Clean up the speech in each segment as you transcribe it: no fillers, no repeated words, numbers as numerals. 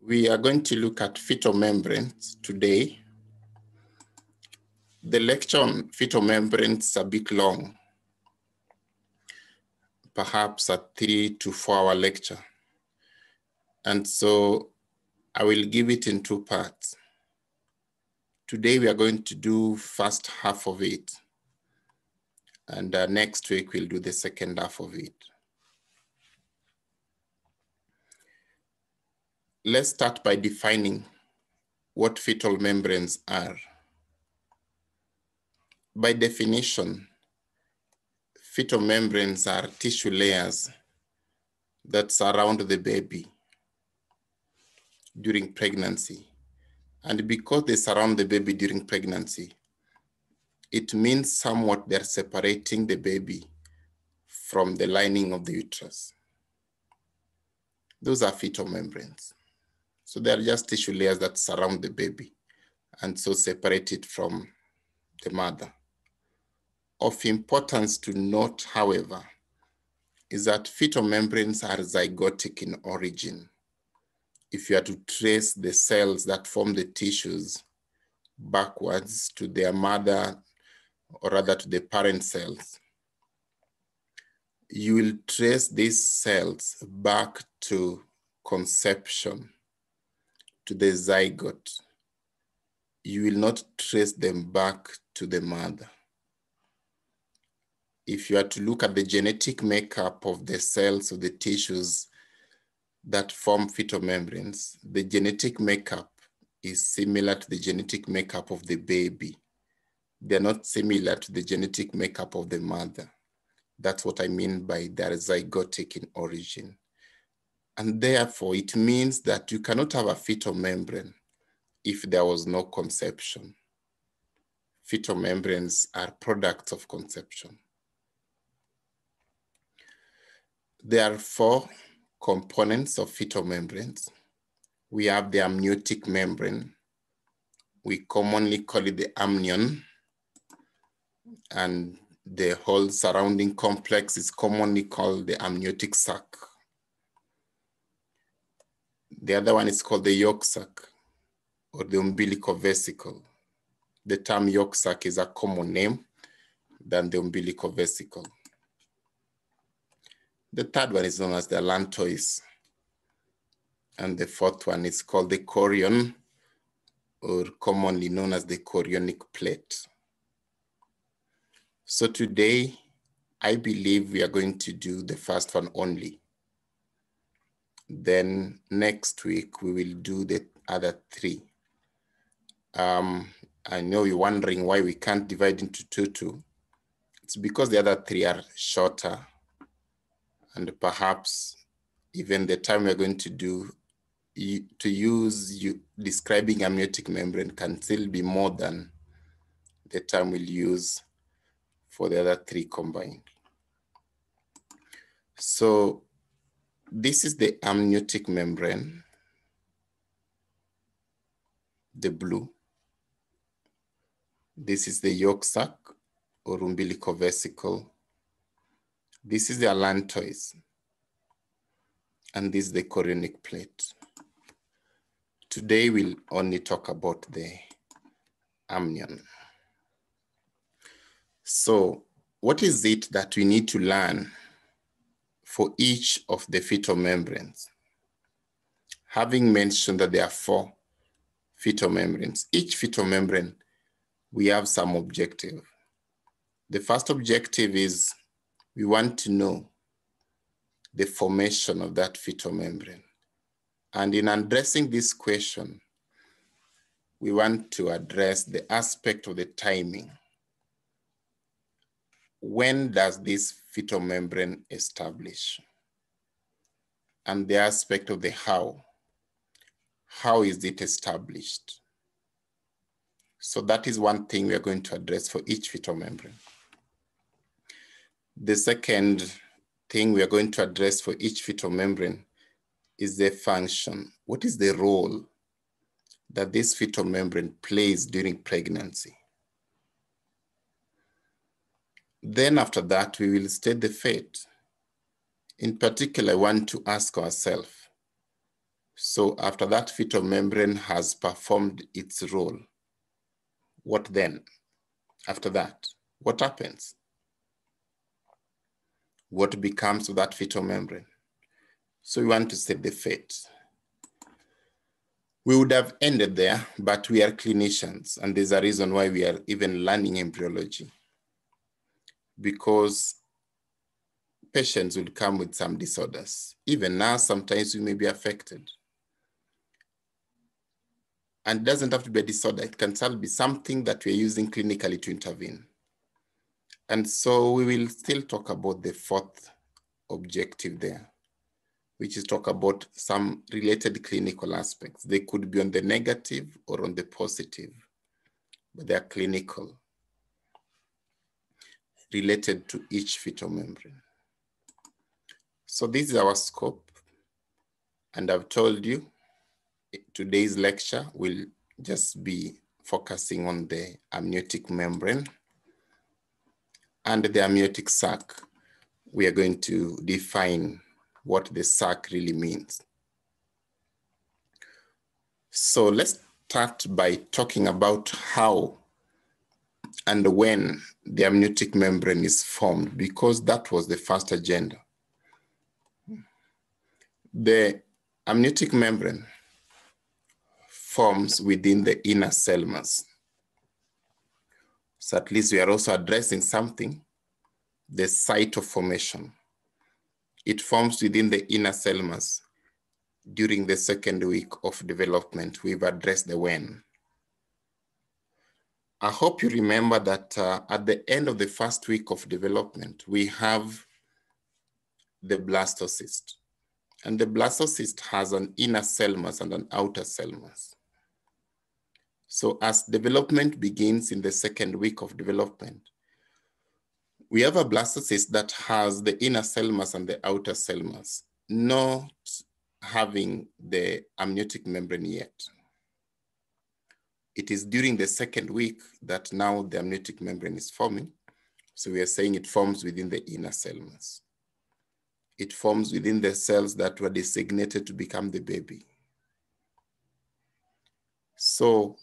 We are going to look at fetal membranes today. The lecture on fetal membranes is a bit long, perhaps a 3 to 4 hour lecture. And so I will give it in 2 parts. Today we are going to do first half of it. And next week we'll do the second half of it. Let's start by defining what fetal membranes are. By definition, fetal membranes are tissue layers that surround the baby during pregnancy. And because they surround the baby during pregnancy, it means somewhat they're separating the baby from the lining of the uterus. Those are fetal membranes. So they are just tissue layers that surround the baby and so separate it from the mother. Of importance to note, however, is that fetal membranes are zygotic in origin. If you are to trace the cells that form the tissues backwards to their mother, or rather to the parent cells, you will trace these cells back to conception, to the zygote. You will not trace them back to the mother. If you are to look at the genetic makeup of the cells of the tissues that form fetal membranes, the genetic makeup is similar to the genetic makeup of the baby. They're not similar to the genetic makeup of the mother. That's what I mean by they're zygotic in origin. And therefore, it means that you cannot have a fetal membrane if there was no conception. Fetal membranes are products of conception. There are 4 components of fetal membranes. We have the amniotic membrane. We commonly call it the amnion, and the whole surrounding complex is commonly called the amniotic sac. The other one is called the yolk sac or the umbilical vesicle. The term yolk sac is a common name than the umbilical vesicle. The third one is known as the allantois. And the 4th one is called the chorion, or commonly known as the chorionic plate. So today, I believe we are going to do the first one only. Then next week, we will do the other 3. I know you're wondering why we can't divide into 2. It's because the other 3 are shorter, and perhaps even the time we're going to do describing amniotic membrane can still be more than the time we'll use for the other 3 combined. So this is the amniotic membrane, the blue. This is the yolk sac or umbilical vesicle. This is the allantois. And this is the chorionic plate. Today we'll only talk about the amnion. So what is it that we need to learn for each of the fetal membranes? Having mentioned that there are 4 fetal membranes, each fetal membrane, we have some objective. The first objective is we want to know the formation of that fetal membrane. And in addressing this question, we want to address the aspect of the timing. When does this fetal membrane establish? And the aspect of the how. How is it established? So that is one thing we are going to address for each fetal membrane. The second thing we are going to address for each fetal membrane is the function. What is the role that this fetal membrane plays during pregnancy? Then after that, we will state the fate. In particular, I want to ask ourselves, So after that fetal membrane has performed its role, what then? After that, what happens? What becomes of that fetal membrane? So we want to set the fate. We would have ended there, but we are clinicians, and there's a reason why we are even learning embryology. Because patients will come with some disorders. Even now, sometimes we may be affected. And it doesn't have to be a disorder. It can still be something that we're using clinically to intervene. And so we will still talk about the fourth objective there, which is talk about some related clinical aspects. They could be on the negative or on the positive, but they are clinical, related to each fetal membrane. So this is our scope. And I've told you, today's lecture will just be focusing on the amniotic membrane and the amniotic sac. We are going to define what the sac really means. So let's start by talking about how and when the amniotic membrane is formed, because that was the first agenda. The amniotic membrane forms within the inner cell mass. So at least we are also addressing something, the site of formation. It forms within the inner cell mass during the second week of development. We've addressed the when. I hope you remember that at the end of the first week of development, we have the blastocyst. And the blastocyst has an inner cell mass and an outer cell mass. So as development begins in the second week of development, we have a blastocyst that has the inner cell mass and the outer cell mass, not having the amniotic membrane yet. It is during the second week that now the amniotic membrane is forming. So we are saying it forms within the inner cell mass. It forms within the cells that were designated to become the baby. So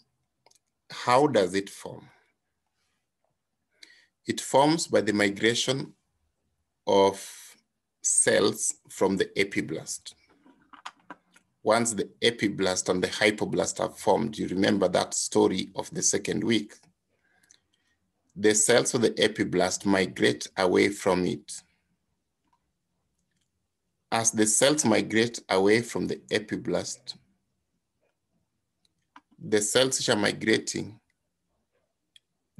how does it form? It forms by the migration of cells from the epiblast. Once the epiblast and the hypoblast are formed, you remember that story of the second week. The cells of the epiblast migrate away from it. As the cells migrate away from the epiblast, the cells which are migrating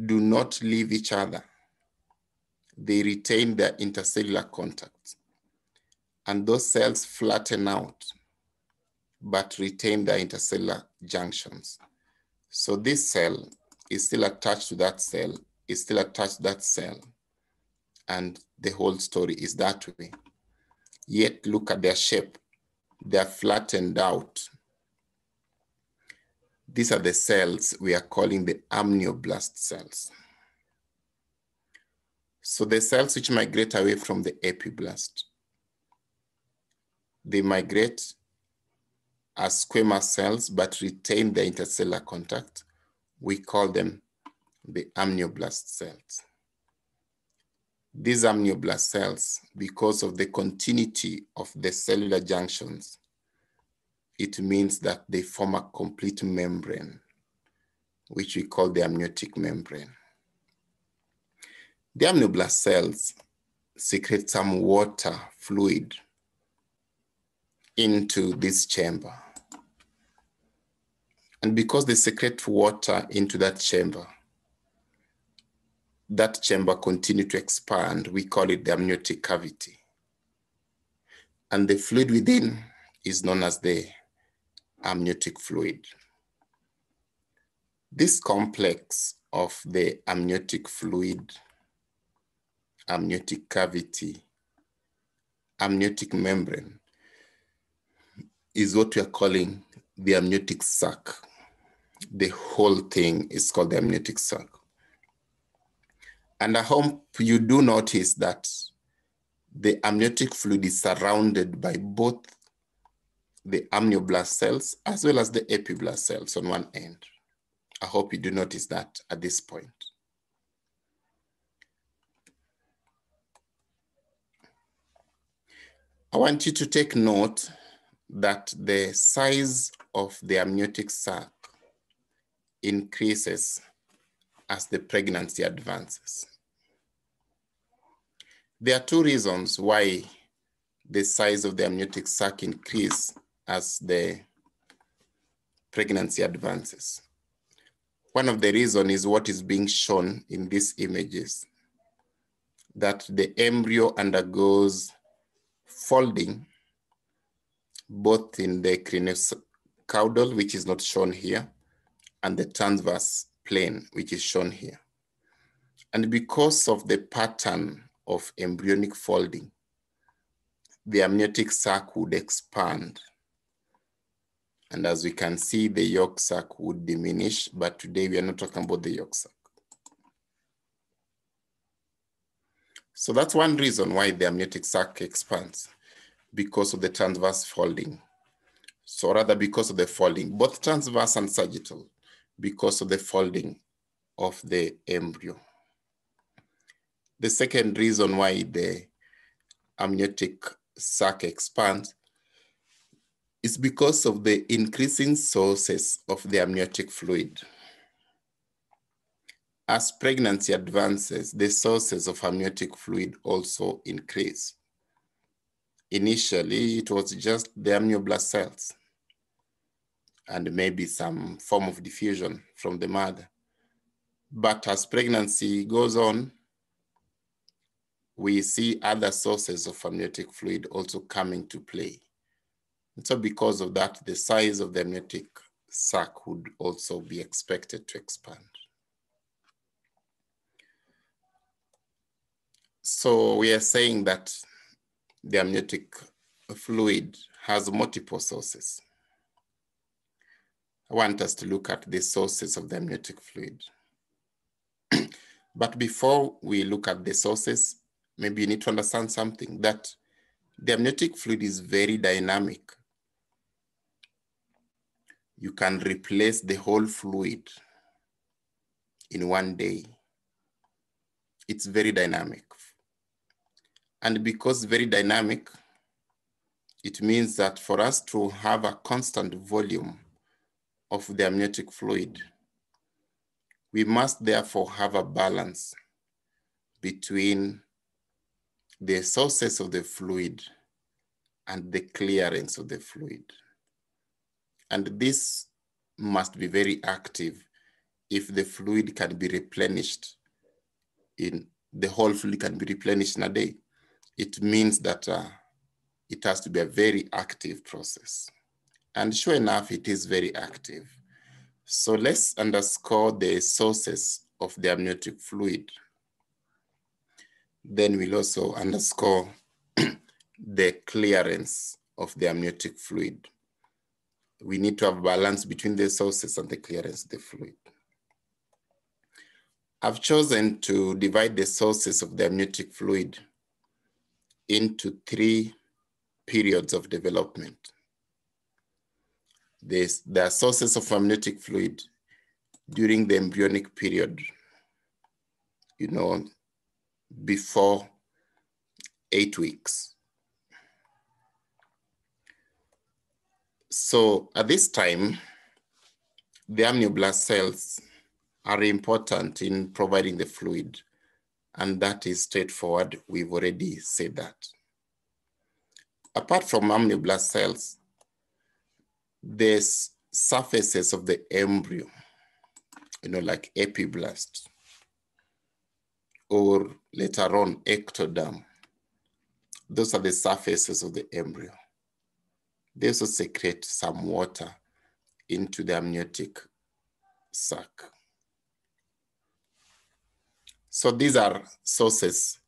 do not leave each other. They retain their intercellular contacts. And those cells flatten out, but retain their intercellular junctions. So this cell is still attached to that cell, is still attached to that cell. And the whole story is that way. Yet look at their shape. They're flattened out. These are the cells we are calling the amnioblast cells. So the cells which migrate away from the epiblast, they migrate as squamous cells but retain the intercellular contact. We call them the amnioblast cells. These amnioblast cells, because of the continuity of the cellular junctions, it means that they form a complete membrane, which we call the amniotic membrane. The amnioblast cells secrete some water fluid into this chamber. And because they secrete water into that chamber continues to expand. We call it the amniotic cavity. And the fluid within is known as the amniotic fluid. This complex of the amniotic fluid, amniotic cavity, amniotic membrane is what we are calling the amniotic sac. The whole thing is called the amniotic sac. And I hope you do notice that the amniotic fluid is surrounded by both the amnioblast cells as well as the epiblast cells on one end. I hope you do notice that at this point. I want you to take note that the size of the amniotic sac increases as the pregnancy advances. There are two reasons why the size of the amniotic sac increases as the pregnancy advances. One of the reasons is what is being shown in these images, that the embryo undergoes folding both in the craniocaudal, which is not shown here, and the transverse plane, which is shown here. And because of the pattern of embryonic folding, the amniotic sac would expand. And as we can see, the yolk sac would diminish, but today we are not talking about the yolk sac. So that's one reason why the amniotic sac expands, because of the transverse folding. So rather because of the folding, both transverse and sagittal, because of the folding of the embryo. The second reason why the amniotic sac expands is because of the increasing sources of the amniotic fluid. As pregnancy advances, the sources of amniotic fluid also increase. Initially, it was just the amnioblast cells and maybe some form of diffusion from the mother. But as pregnancy goes on, we see other sources of amniotic fluid also coming to play. And so because of that, the size of the amniotic sac would also be expected to expand. So we are saying that the amniotic fluid has multiple sources. I want us to look at the sources of the amniotic fluid. But before we look at the sources, maybe you need to understand something, that the amniotic fluid is very dynamic. You can replace the whole fluid in one day. It's very dynamic. And because very dynamic, it means that for us to have a constant volume of the amniotic fluid, we must therefore have a balance between the sources of the fluid and the clearance of the fluid. And this must be very active if the fluid can be replenished the whole fluid can be replenished in a day. It means that it has to be a very active process. And sure enough, it is very active. So let's underscore the sources of the amniotic fluid. Then we'll also underscore the clearance of the amniotic fluid. We need to have balance between the sources and the clearance of the fluid. I've chosen to divide the sources of the amniotic fluid into 3 periods of development. There are sources of amniotic fluid during the embryonic period, before 8 weeks. So at this time, the amnioblast cells are important in providing the fluid, and that is straightforward. We've already said that. Apart from amnioblast cells, there's surfaces of the embryo, like epiblast, or later on ectoderm. Those are the surfaces of the embryo. They also secrete some water into the amniotic sac. So these are sources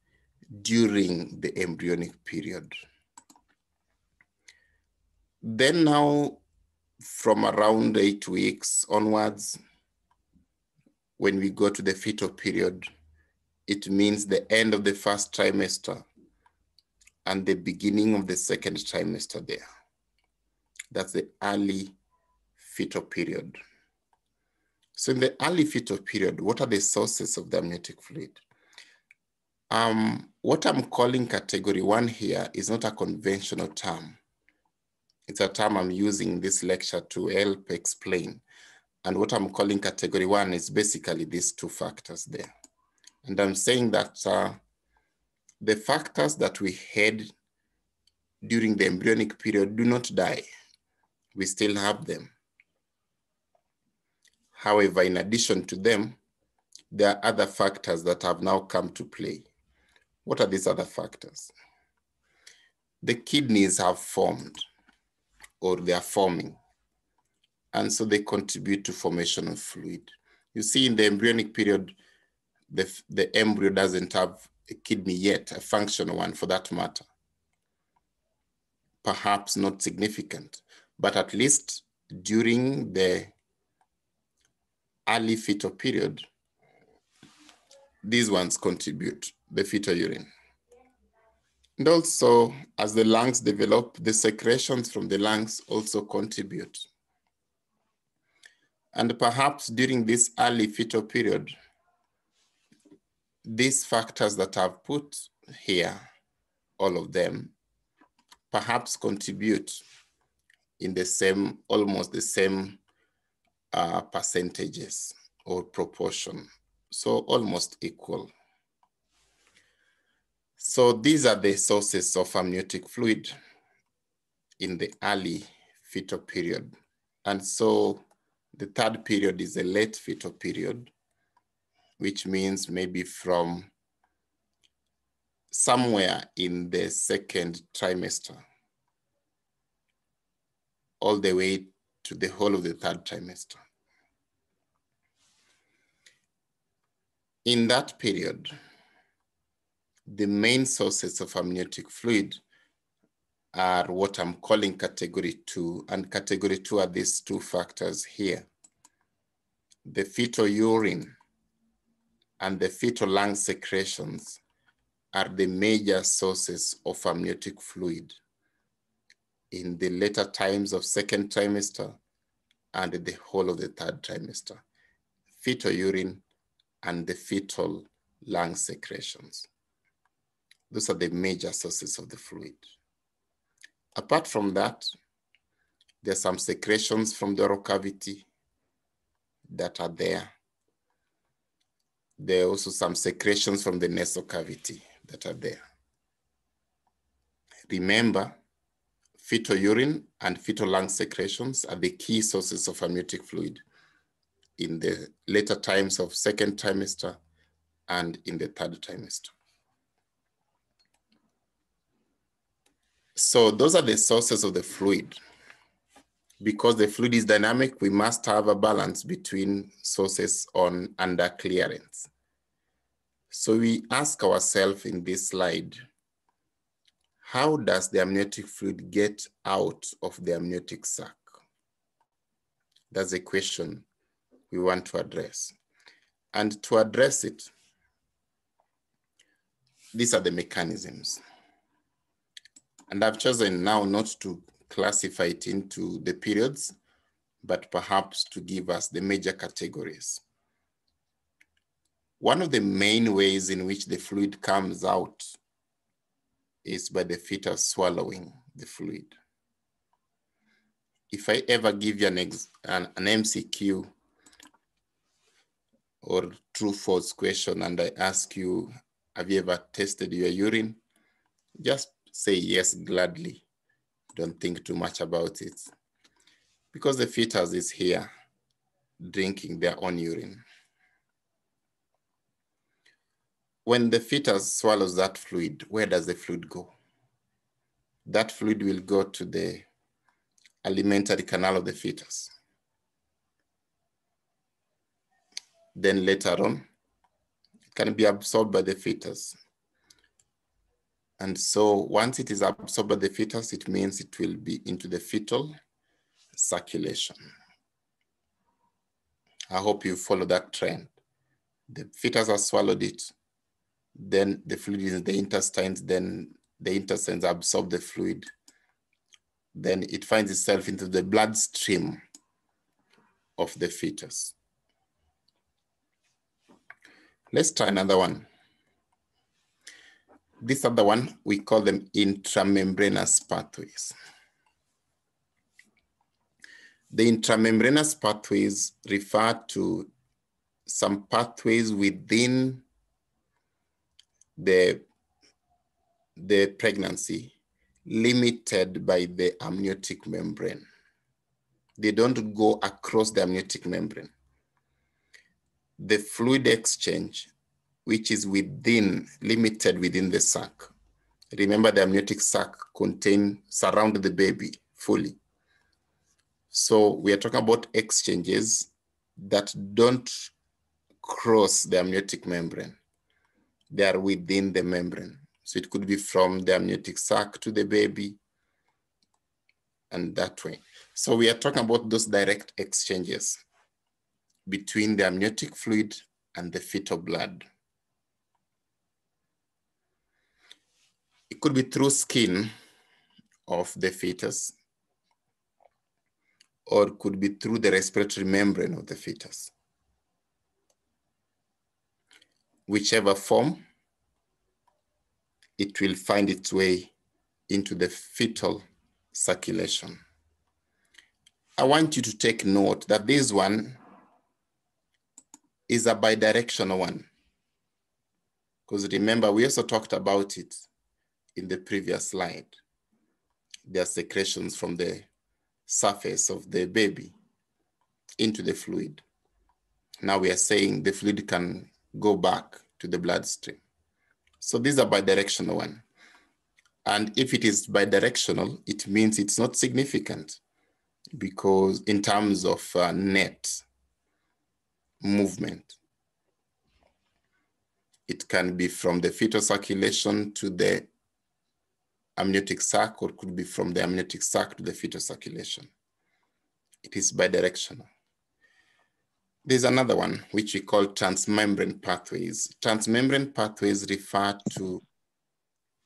during the embryonic period. Then now, from around 8 weeks onwards, when we go to the fetal period, it means the end of the first trimester and the beginning of the second trimester there. That's the early fetal period. So in the early fetal period, what are the sources of the amniotic fluid? What I'm calling category 1 here is not a conventional term. It's a term I'm using in this lecture to help explain. And what I'm calling category 1 is basically these two factors there. And I'm saying that the factors that we had during the embryonic period do not die. We still have them. However, in addition to them, there are other factors that have now come to play. What are these other factors? The kidneys have formed, or they are forming, and so they contribute to formation of fluid. You see, in the embryonic period, the embryo doesn't have a kidney yet, a functional one for that matter. Perhaps not significant, but at least during the early fetal period, these ones contribute, the fetal urine. And also, as the lungs develop, the secretions from the lungs also contribute. And perhaps during this early fetal period, these factors that I've put here, all of them, perhaps contribute in the same, almost the same percentages or proportion. So almost equal. So these are the sources of amniotic fluid in the early fetal period. And so the third period is a late fetal period, which means maybe from somewhere in the second trimester all the way to the whole of the third trimester. In that period, the main sources of amniotic fluid are what I'm calling category 2, and category 2 are these two factors here. The fetal urine and the fetal lung secretions are the major sources of amniotic fluid in the later times of second trimester and the whole of the third trimester. Fetal urine and the fetal lung secretions. Those are the major sources of the fluid. Apart from that, there are some secretions from the oral cavity that are there. There are also some secretions from the nasal cavity that are there. Remember, fetal urine and fetal lung secretions are the key sources of amniotic fluid in the later times of second trimester and in the third trimester. So those are the sources of the fluid. Because the fluid is dynamic, we must have a balance between sources on under clearance. So we ask ourselves in this slide, how does the amniotic fluid get out of the amniotic sac? That's a question we want to address. And to address it, these are the mechanisms. And I've chosen now not to classify it into the periods, but perhaps to give us the major categories. One of the main ways in which the fluid comes out is by the fetal swallowing the fluid. If I ever give you an MCQ or true-false question and I ask you, have you ever tested your urine? Just say yes gladly. Don't think too much about it. Because the fetus is here drinking their own urine. When the fetus swallows that fluid, where does the fluid go? That fluid will go to the alimentary canal of the fetus. Then later on, it can be absorbed by the fetus. And so once it is absorbed by the fetus, it means it will be into the fetal circulation. I hope you follow that trend. The fetus has swallowed it, then the fluid is in the intestines, then the intestines absorb the fluid, then it finds itself into the bloodstream of the fetus. Let's try another one. This other one, we call them intramembranous pathways. The intramembranous pathways refer to some pathways within the pregnancy limited by the amniotic membrane. They don't go across the amniotic membrane. The fluid exchange, which is limited within the sac. Remember, the amniotic sac surround the baby fully. So we are talking about exchanges that don't cross the amniotic membrane. They are within the membrane. So it could be from the amniotic sac to the baby and that way. So we are talking about those direct exchanges between the amniotic fluid and the fetal blood. It could be through skin of the fetus, or it could be through the respiratory membrane of the fetus. Whichever form, it will find its way into the fetal circulation. I want you to take note that this one is a bidirectional one. Because remember, we also talked about it in the previous slide. There are secretions from the surface of the baby into the fluid. Now we are saying the fluid can go back to the bloodstream. So this is a bidirectional one. And if it is bidirectional, it means it's not significant, because in terms of net movement, it can be from the fetal circulation to the amniotic sac, or it could be from the amniotic sac to the fetal circulation. It is bidirectional. There's another one, which we call transmembrane pathways. Transmembrane pathways refer to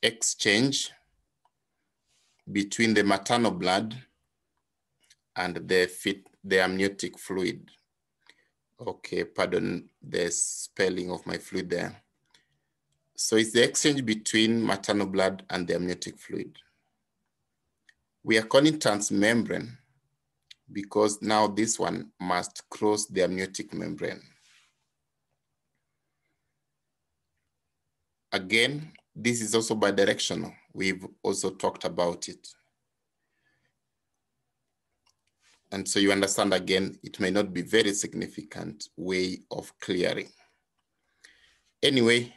exchange between the maternal blood and the amniotic fluid. Okay, pardon the spelling of my fluid there. So it's the exchange between maternal blood and the amniotic fluid. We are calling transmembrane because now this one must cross the amniotic membrane. Again, this is also bidirectional. We've also talked about it. And so you understand, again, it may not be very significant way of clearing. Anyway,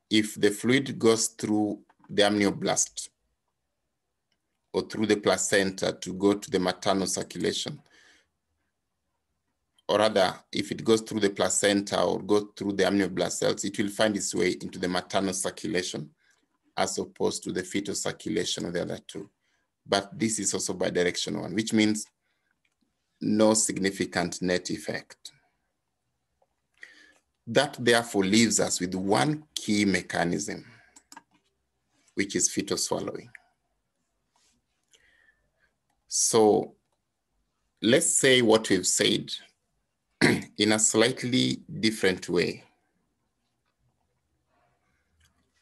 if the fluid goes through the amnioblast or through the placenta to go to the maternal circulation, or rather, if it goes through the placenta or goes through the amnioblast cells, it will find its way into the maternal circulation as opposed to the fetal circulation of the other two. But this is also bidirectional one, which means no significant net effect. That therefore leaves us with one key mechanism, which is fetal swallowing. So let's say what we've said in a slightly different way.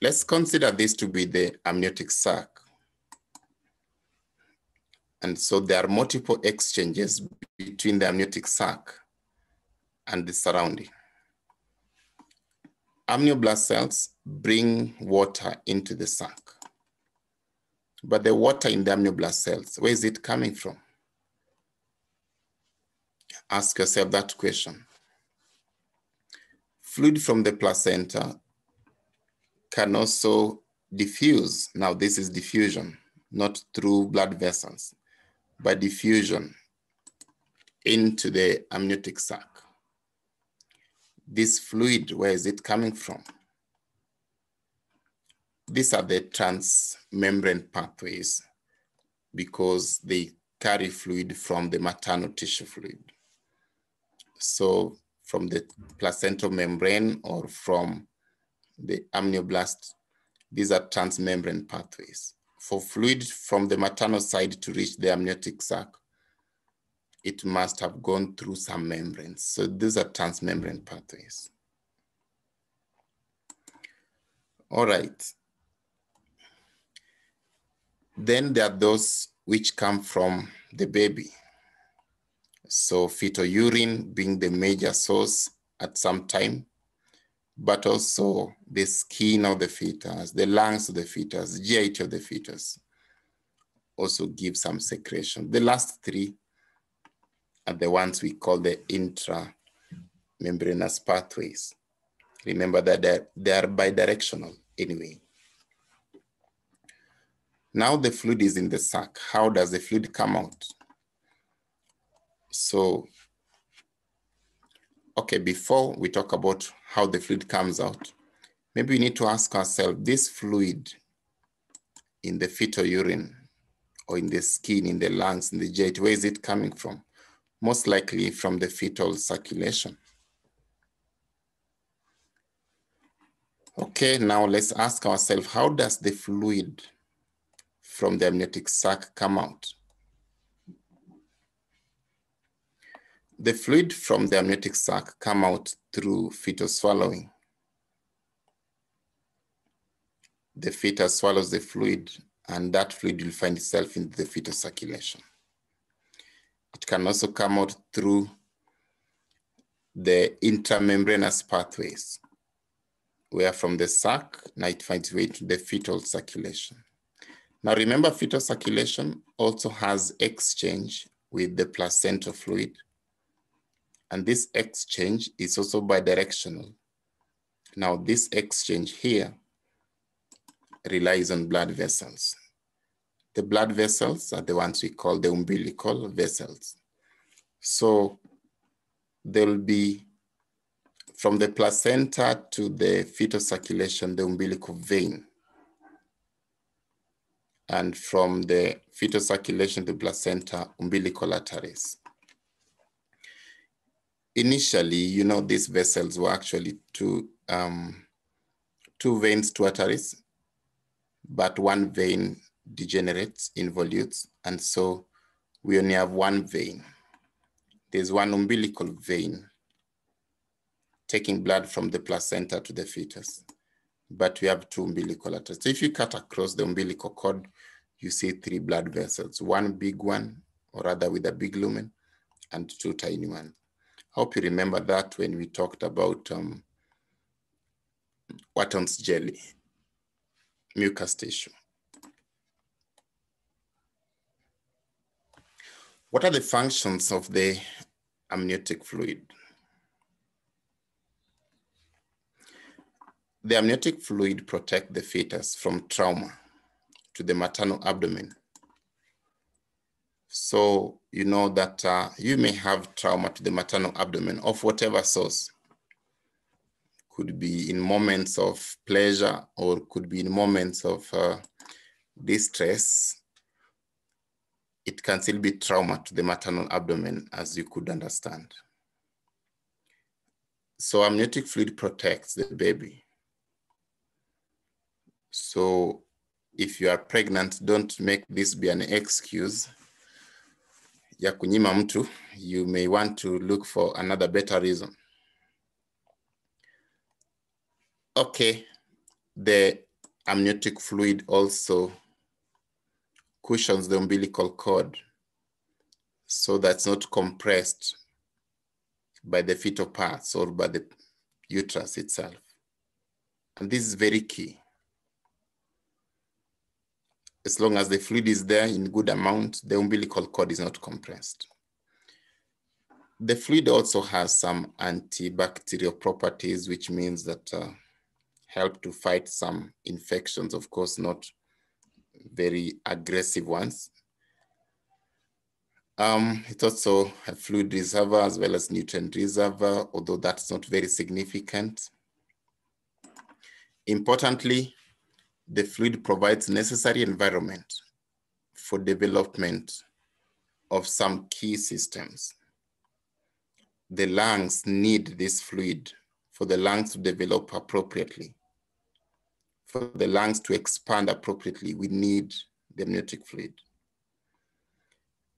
Let's consider this to be the amniotic sac. And so there are multiple exchanges between the amniotic sac and the surrounding. Amnioblast cells bring water into the sac. But the water in the amnioblast cells, where is it coming from? Ask yourself that question. Fluid from the placenta can also diffuse. Now this is diffusion, not through blood vessels, but diffusion into the amniotic sac. This fluid, where is it coming from? These are the transmembrane pathways because they carry fluid from the maternal tissue fluid. So from the placental membrane or from the amnioblast, these are transmembrane pathways for fluid from the maternal side to reach the amniotic sac, it must have gone through some membranes. So these are transmembrane pathways. All right. Then there are those which come from the baby. So fetal urine being the major source at some time, but also the skin of the fetus, the lungs of the fetus, GIT of the fetus also give some secretion. The last three are the ones we call the intramembranous pathways. Remember that they are bidirectional anyway. Now the fluid is in the sac. How does the fluid come out? So, okay, before we talk about how the fluid comes out, maybe we need to ask ourselves, this fluid in the fetal urine or in the skin, in the lungs, in the GIT, where is it coming from? Most likely from the fetal circulation. Okay, now let's ask ourselves, how does the fluid from the amniotic sac come out? The fluid from the amniotic sac come out through fetal swallowing. The fetus swallows the fluid, and that fluid will find itself in the fetal circulation. It can also come out through the intramembranous pathways, where from the sac, now it finds its way to the fetal circulation. Now remember, fetal circulation also has exchange with the placental fluid, and this exchange is also bidirectional. Now this exchange here relies on blood vessels. The blood vessels are the ones we call the umbilical vessels. So there will be, from the placenta to the fetal circulation, the umbilical vein. And from the fetal circulation to the placenta, umbilical arteries. Initially, you know, these vessels were actually two veins, two arteries, but one vein degenerates, involutes, and so we only have one vein. There's one umbilical vein taking blood from the placenta to the fetus, but we have two umbilical arteries. So if you cut across the umbilical cord, you see three blood vessels, one big one, or rather with a big lumen, and two tiny ones. I hope you remember that when we talked about Wharton's jelly, mucus tissue. What are the functions of the amniotic fluid? The amniotic fluid protects the fetus from trauma to the maternal abdomen. So you know that you may have trauma to the maternal abdomen of whatever source. Could be in moments of pleasure or could be in moments of distress. It can still be trauma to the maternal abdomen, as you could understand. So amniotic fluid protects the baby. So if you are pregnant, don't make this be an excuse ya kunyima mtu. You may want to look for another better reason. Okay, the amniotic fluid also cushions the umbilical cord so that's not compressed by the fetal parts or by the uterus itself. And this is very key. As long as the fluid is there in good amount, the umbilical cord is not compressed. The fluid also has some antibacterial properties, which means that help to fight some infections, of course, not very aggressive ones. It's also a fluid reservoir as well as nutrient reservoir, although that's not very significant. Importantly, the fluid provides necessary environment for development of some key systems. The lungs need this fluid for the lungs to develop appropriately. For the lungs to expand appropriately, we need the amniotic fluid.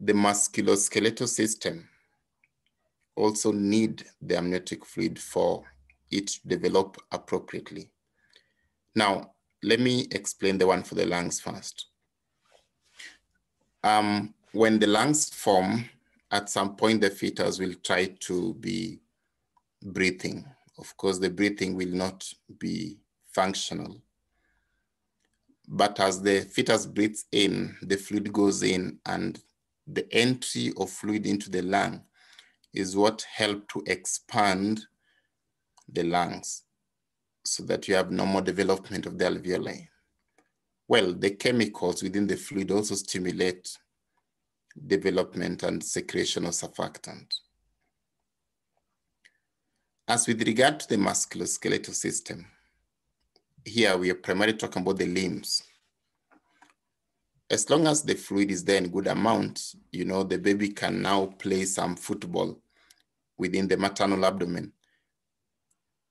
The musculoskeletal system also need the amniotic fluid for it to develop appropriately. Now, let me explain the one for the lungs first. When the lungs form, at some point the fetus will try to be breathing. Of course, the breathing will not be functional. But as the fetus breathes in, the fluid goes in, and the entry of fluid into the lung is what helps to expand the lungs so that you have normal development of the alveoli. Well, the chemicals within the fluid also stimulate development and secretion of surfactant. As with regard to the musculoskeletal system, here we are primarily talking about the limbs. As long as the fluid is there in good amount, you know, the baby can now play some football within the maternal abdomen.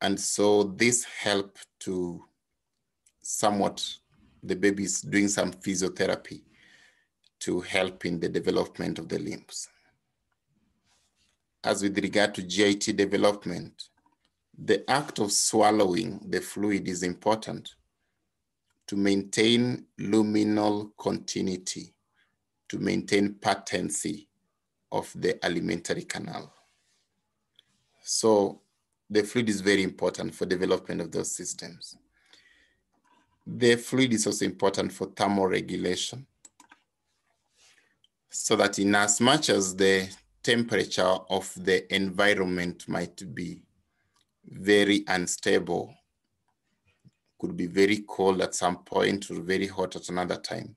And so this helps to somewhat, the baby is doing some physiotherapy to help in the development of the limbs. As with regard to GIT development, the act of swallowing the fluid is important to maintain luminal continuity, to maintain patency of the alimentary canal. So the fluid is very important for development of those systems. The fluid is also important for thermoregulation, so that in as much as the temperature of the environment might be very unstable, could be very cold at some point or very hot at another time,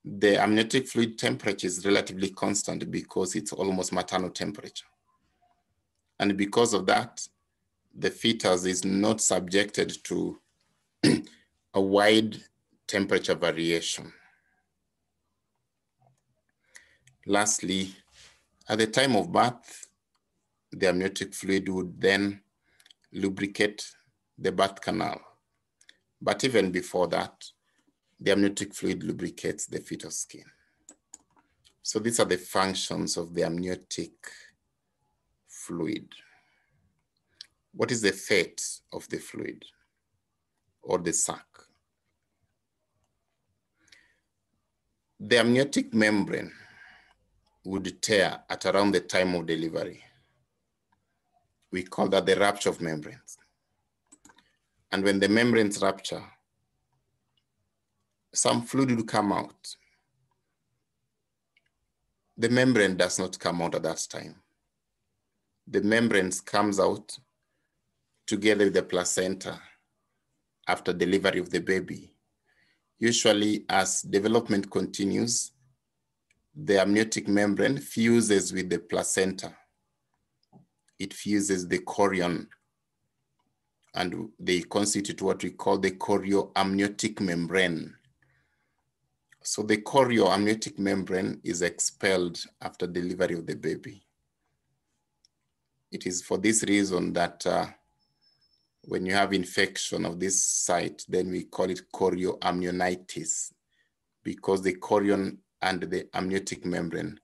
the amniotic fluid temperature is relatively constant because it's almost maternal temperature. And because of that, the fetus is not subjected to a wide temperature variation. Lastly, at the time of birth, the amniotic fluid would then lubricate the birth canal. But even before that, the amniotic fluid lubricates the fetal skin. So these are the functions of the amniotic fluid. What is the fate of the fluid or the sac? The amniotic membrane would tear at around the time of delivery. We call that the rupture of membranes. And when the membranes rupture, some fluid will come out. The membrane does not come out at that time. The membranes comes out together with the placenta after delivery of the baby. Usually, as development continues, the amniotic membrane fuses with the placenta. It fuses the chorion, and they constitute what we call the chorioamniotic membrane. So the chorioamniotic membrane is expelled after delivery of the baby. It is for this reason that when you have infection of this site, then we call it chorioamnionitis, because the chorion and the amniotic membrane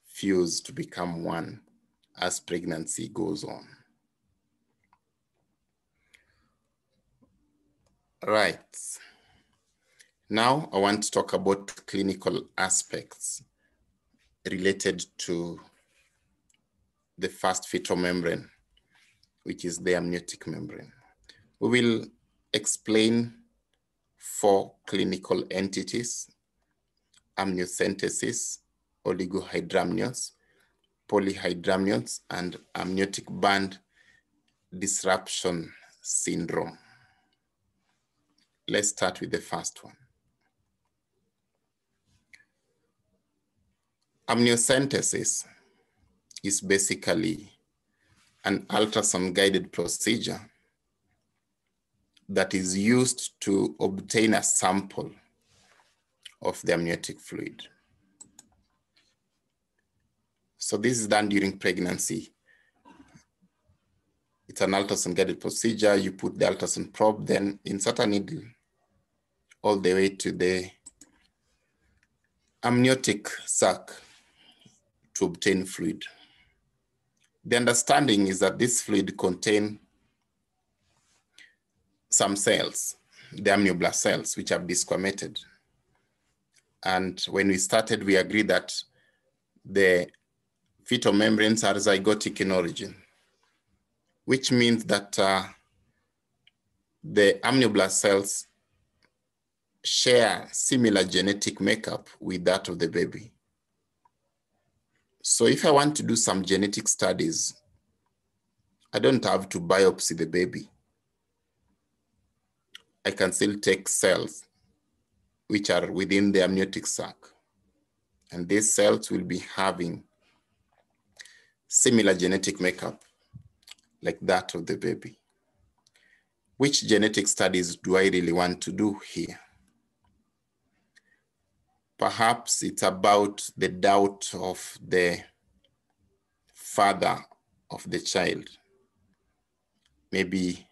fuse to become one as pregnancy goes on. Right. Now I want to talk about clinical aspects related to the first fetal membrane, which is the amniotic membrane. We will explain 4 clinical entities: amniocentesis, oligohydramneans, polyhedrons, and amniotic band disruption syndrome. Let's start with the first one. Amniocentesis is basically an ultrasound-guided procedure that is used to obtain a sample of the amniotic fluid. So this is done during pregnancy. It's an ultrasound-guided procedure. You put the ultrasound probe, then insert a needle all the way to the amniotic sac to obtain fluid. The understanding is that this fluid contains some cells, the amnioblast cells, which have desquamated. And when we started, we agreed that the fetal membranes are zygotic in origin, which means that the amnioblast cells share similar genetic makeup with that of the baby. So if I want to do some genetic studies, I don't have to biopsy the baby. I can still take cells which are within the amniotic sac. And these cells will be having similar genetic makeup like that of the baby. Which genetic studies do I really want to do here? Perhaps it's about the doubt of the father of the child. Maybe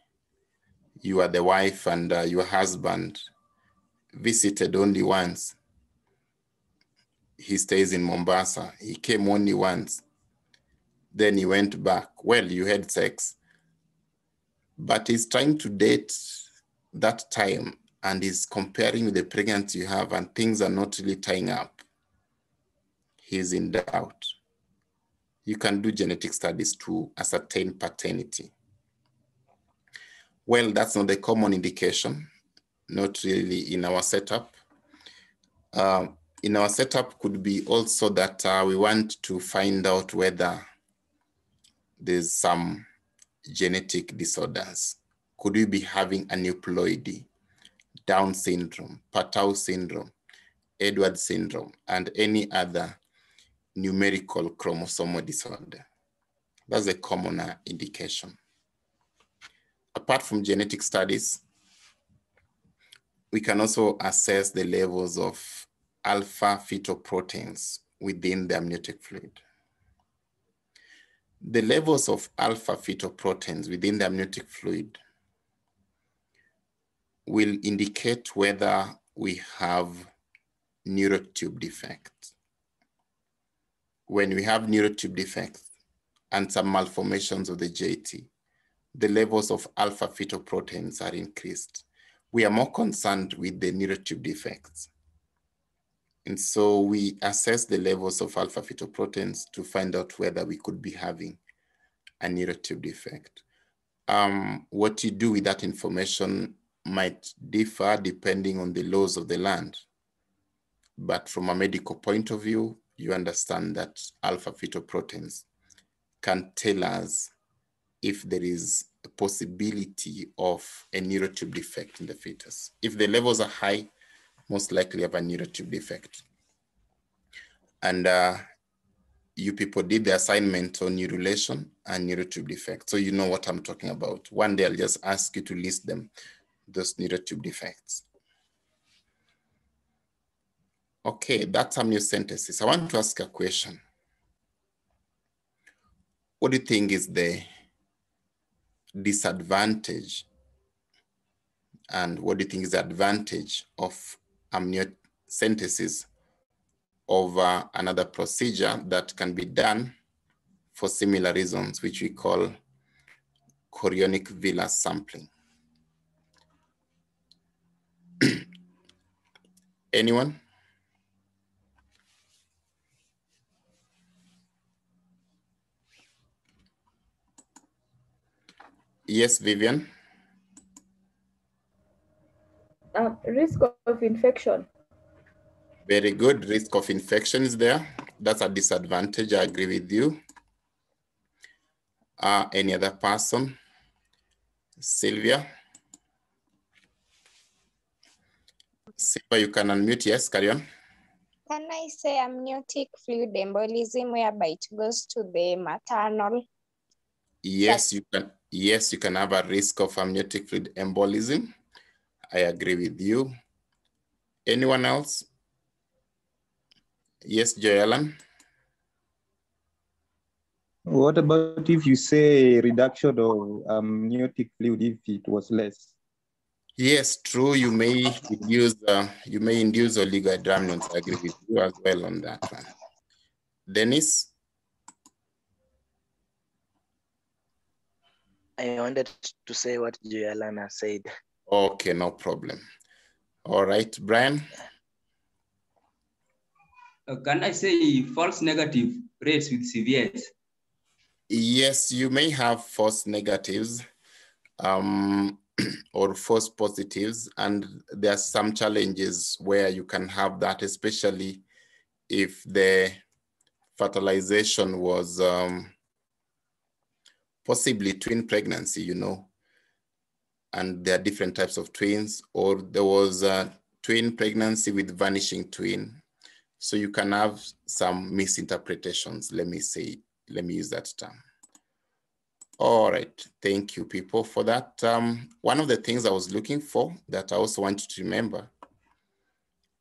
you are the wife and your husband visited only once. He stays in Mombasa. He came only once. Then he went back. Well, you had sex, but he's trying to date that time and is comparing with the pregnancy you have, and things are not really tying up. He's in doubt. You can do genetic studies to ascertain paternity. Well, that's not the common indication, not really in our setup. In our setup could be also that we want to find out whether there's some genetic disorders. Could we be having aneuploidy, Down syndrome, Patau syndrome, Edwards syndrome, and any other numerical chromosomal disorder? That's a common indication. Apart from genetic studies, we can also assess the levels of alpha fetoproteins within the amniotic fluid. The levels of alpha fetoproteins within the amniotic fluid will indicate whether we have neurotube defects. When we have neurotube defects and some malformations of the JT, the levels of alpha fetoproteins are increased. We are more concerned with the neurotube defects. And so we assess the levels of alpha fetoproteins to find out whether we could be having a neurotube defect. What you do with that information might differ depending on the laws of the land. But from a medical point of view, you understand that alpha fetoproteins can tell us if there is a possibility of a neurotube defect in the fetus. If the levels are high, most likely have a neurotube defect. And you people did the assignment on neurulation and neurotube defect, so you know what I'm talking about. One day I'll just ask you to list them, those neurotube defects. Okay, that's amniocentesis. I want to ask a question. What do you think is the disadvantage and what do you think is the advantage of amniocentesis over another procedure that can be done for similar reasons, which we call chorionic villus sampling? Anyone? Yes, Vivian? Risk of infection. Very good. Risk of infection is there. That's a disadvantage. I agree with you. Any other person? Sylvia? Sylvia, you can unmute. Yes, carry on. Can I say amniotic fluid embolism whereby it goes to the maternal? Yes, you can. Yes, you can have a risk of amniotic fluid embolism. I agree with you. Anyone else? Yes, Joellen? What about if you say reduction of amniotic fluid if it was less? Yes, true. You may induce oligohydramneans. I agree with you as well on that one. Dennis? I wanted to say what Joyalana said. Okay, no problem. All right, Brian? Can I say false negative rates with CVS? Yes, you may have false negatives or false positives, and there are some challenges where you can have that, especially if the fertilization was possibly twin pregnancy, you know, and there are different types of twins, or there was a twin pregnancy with vanishing twin. So you can have some misinterpretations, let me use that term. All right, thank you people for that. One of the things I was looking for that I also want you to remember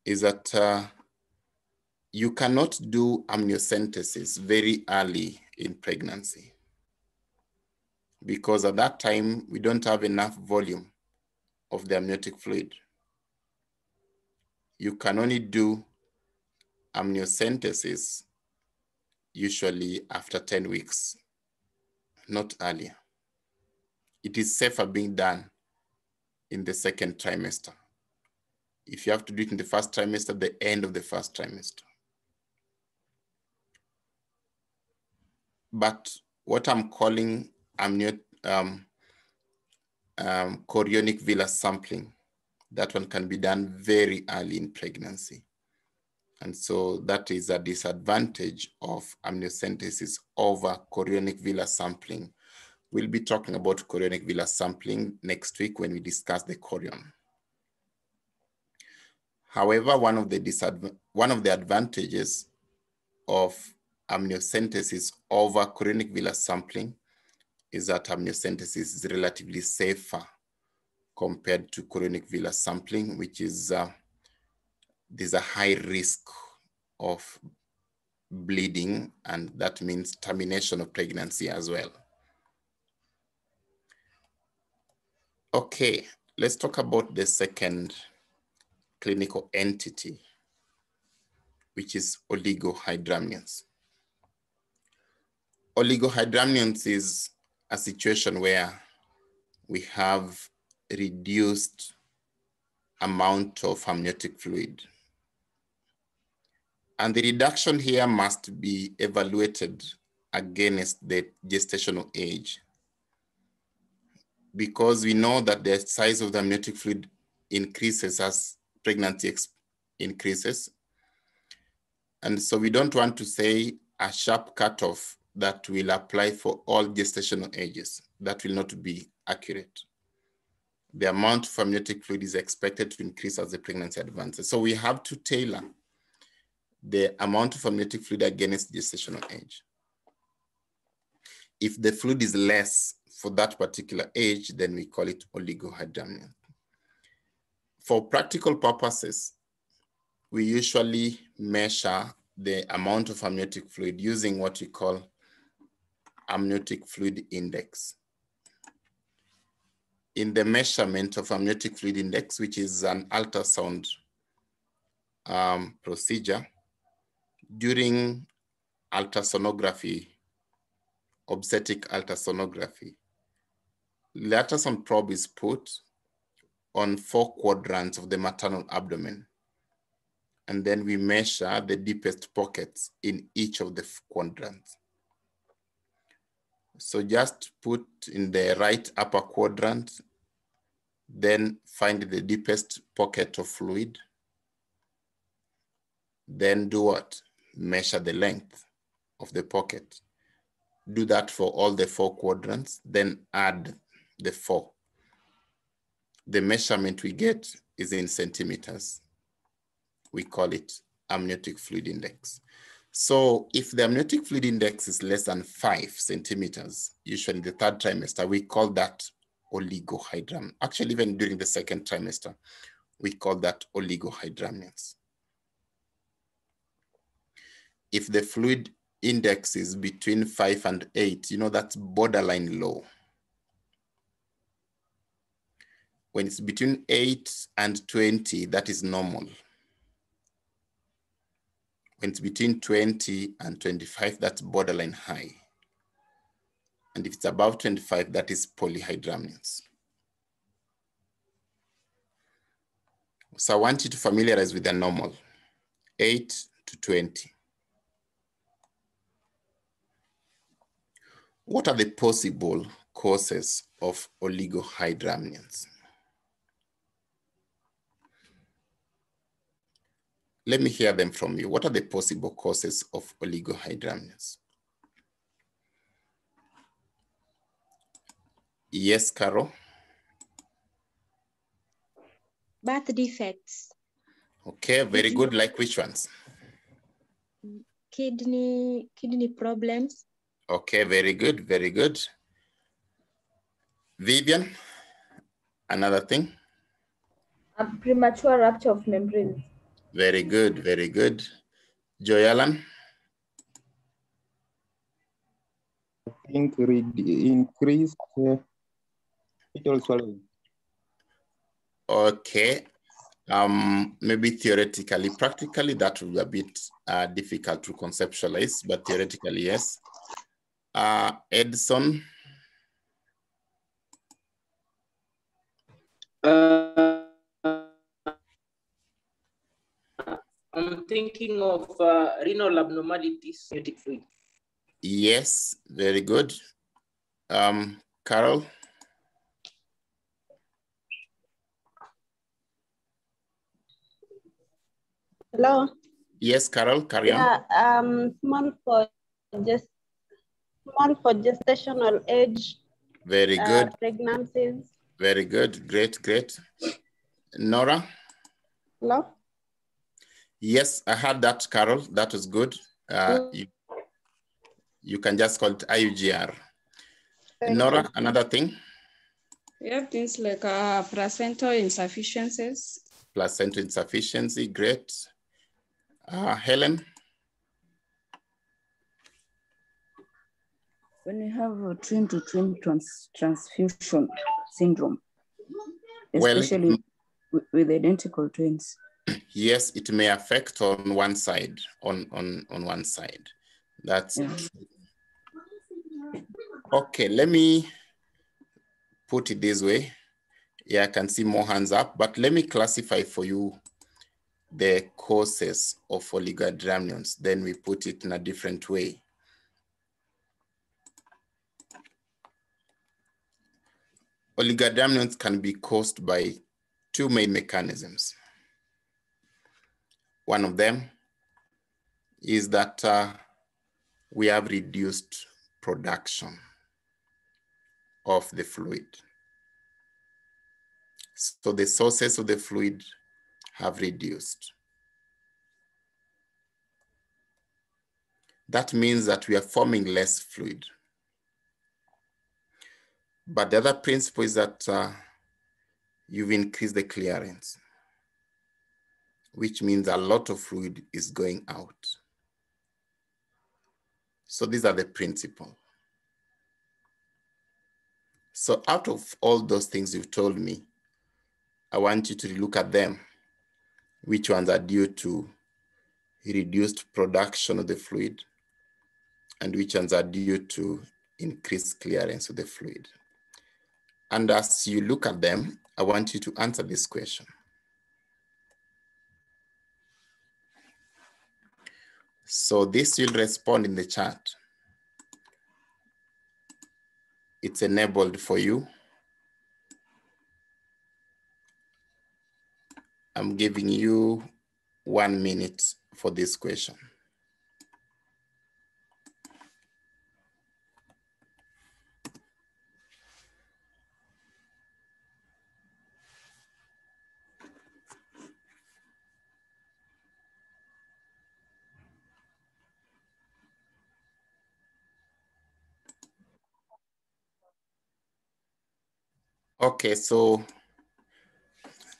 is that you cannot do amniocentesis very early in pregnancy, because at that time, we don't have enough volume of the amniotic fluid. You can only do amniocentesis usually after 10 weeks, not earlier. It is safer being done in the second trimester. If you have to do it in the first trimester, the end of the first trimester. But what I'm calling chorionic villus sampling, that one can be done very early in pregnancy. And so that is a disadvantage of amniocentesis over chorionic villus sampling. We'll be talking about chorionic villus sampling next week when we discuss the chorion. However, one of the advantages of amniocentesis over chorionic villus sampling is that amniocentesis is relatively safer compared to chorionic villus sampling, which is there's a high risk of bleeding, and that means termination of pregnancy as well. Okay, let's talk about the second clinical entity, which is oligohydramneans. Oligohydramneans is a situation where we have reduced amount of amniotic fluid. And the reduction here must be evaluated against the gestational age, because we know that the size of the amniotic fluid increases as pregnancy increases. And so we don't want to say a sharp cutoff that will apply for all gestational ages. That will not be accurate. The amount of amniotic fluid is expected to increase as the pregnancy advances. So we have to tailor the amount of amniotic fluid against gestational age. If the fluid is less for that particular age, then we call it oligohydramnean. For practical purposes, we usually measure the amount of amniotic fluid using what we call amniotic fluid index. In the measurement of amniotic fluid index, which is an ultrasound procedure, during ultrasonography, obstetric ultrasonography, the ultrasound probe is put on 4 quadrants of the maternal abdomen. And then we measure the deepest pockets in each of the quadrants. So just put in the right upper quadrant, then find the deepest pocket of fluid. Then do what? Measure the length of the pocket. Do that for all the 4 quadrants, then add the 4. The measurement we get is in centimeters. We call it amniotic fluid index. So if the amniotic fluid index is less than 5 centimeters, usually in the 3rd trimester, we call that oligohydram. Actually, even during the 2nd trimester, we call that oligohydramneans. If the fluid index is between 5 and 8, you know, that's borderline low. When it's between 8 and 20, that is normal. When it's between 20 and 25, that's borderline high. And if it's above 25, that is polyhydramnions. So I want you to familiarize with the normal, 8 to 20. What are the possible causes of oligohydramnions? Let me hear them from you. What are the possible causes of oligohydramnions? Yes, Carol? Birth defects. Okay, very good. Like which ones? Kidney problems. Okay, very good, very good. Vivian, another thing? A premature rupture of membranes. Very good, very good. Joyalan? I think increased fetal swallowing. Okay. Maybe theoretically, practically, that will be a bit difficult to conceptualize, but theoretically, yes. Edson? I'm thinking of renal abnormalities. Yes, very good. Carol? Hello. Yes, Carol, carry on. Yeah, small for gestational age. Very good. Pregnancies. Very good. Great, great. Nora? Hello? Yes, I heard that, Carol. That was good. You can just call it IUGR. Nora, another thing? We have things like placental insufficiencies. Placental insufficiency, great. Helen? When you have a twin-to-twin transfusion syndrome, especially with identical twins. Yes, it may affect on one side, on one side. That's it. Okay, let me put it this way. Yeah, I can see more hands up, but let me classify for you the causes of oligohydramnions. Then we put it in a different way. Oligohydramnions can be caused by two main mechanisms. One of them is that we have reduced production of the fluid. So the sources of the fluid have reduced. That means that we are forming less fluid. But the other principle is that you've increased the clearance, which means a lot of fluid is going out. So these are the principles. So out of all those things you've told me, I want you to look at them. Which ones are due to reduced production of the fluid and which ones are due to increased clearance of the fluid. And as you look at them, I want you to answer this question. So this will respond in the chat. It's enabled for you. I'm giving you 1 minute for this question. Okay, so